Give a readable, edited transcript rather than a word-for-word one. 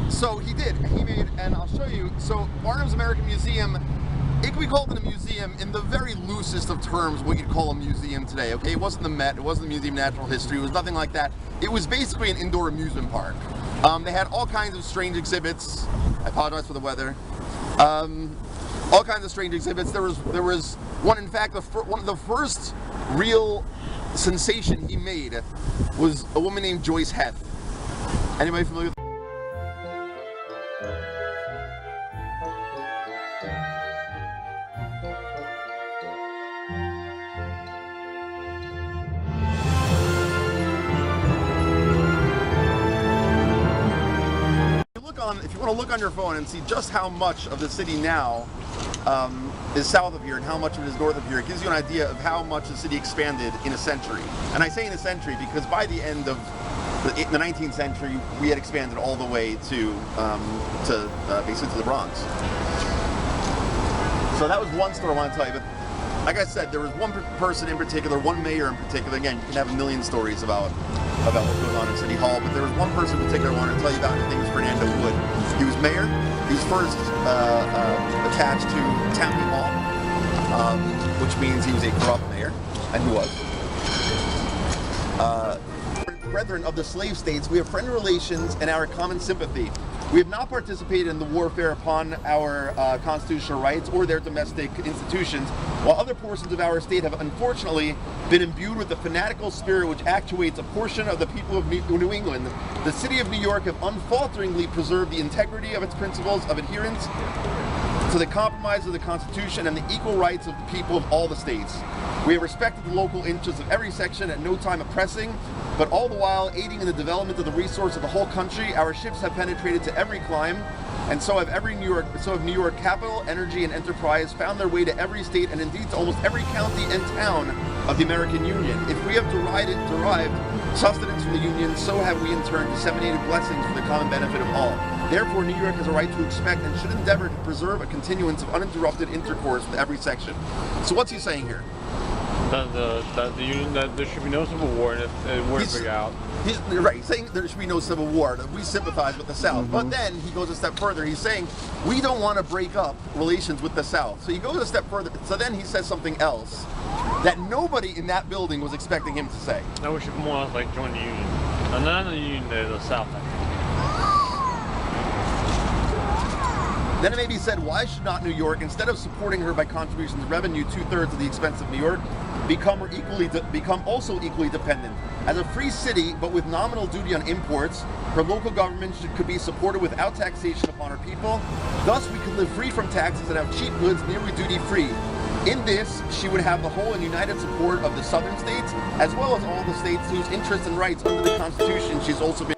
So he did. He made, and I'll show you. So Barnum's American Museum, it could be called a museum in the very loosest of terms what you'd call a museum today, okay? It wasn't the Met, it wasn't the Museum of Natural History, it was nothing like that. It was basically an indoor amusement park. They had all kinds of strange exhibits. I apologize for the weather. All kinds of strange exhibits. There was one, in fact, one of the first real sensation he made was a woman named Joyce Heth. Anybody familiar with if you want to look on your phone and see just how much of the city now is south of here and how much of it is north of here, it gives you an idea of how much the city expanded in a century. And I say in a century because by the end of the 19th century, we had expanded all the way to basically to the Bronx. So that was one story I want to tell you. But like I said, there was one person in particular, one mayor in particular. Again, you can have a million stories about what goes on in City Hall, but there was one person in particular I wanted to tell you about. His name was Fernando Wood. He was mayor. He was first attached to Tammany Hall, which means he was a corrupt mayor, and he was. Brethren of the slave states, we have friendly relations and our common sympathy. We have not participated in the warfare upon our constitutional rights or their domestic institutions, while other portions of our state have unfortunately been imbued with the fanatical spirit which actuates a portion of the people of New England. The city of New York have unfalteringly preserved the integrity of its principles of adherence to the compromise of the Constitution and the equal rights of the people of all the states. We have respected the local interests of every section, at no time oppressing, but all the while aiding in the development of the resource of the whole country. Our ships have penetrated to every clime, and so have New York capital, energy, and enterprise found their way to every state, and indeed to almost every county and town of the American Union. If we have derived sustenance from the Union, so have we in turn disseminated blessings for the common benefit of all. Therefore, New York has a right to expect and should endeavor to preserve a continuance of uninterrupted intercourse with every section. So what's he saying here? That there should be no civil war, and it wouldn't break out. He's saying there should be no civil war, that we sympathize with the South. But then he goes a step further. He's saying we don't want to break up relations with the South. So he goes a step further. So then he says something else that nobody in that building was expecting him to say. No, we should more or less like join the Union. And not the Union, the South, actually. Then it maybe said, why should not New York, instead of supporting her by contributions of revenue 2/3 of the expense of New York, become also equally dependent? As a free city, but with nominal duty on imports, her local government could be supported without taxation upon her people. Thus, we could live free from taxes and have cheap goods nearly duty-free. In this, she would have the whole and united support of the southern states, as well as all the states whose interests and rights under the Constitution she's also been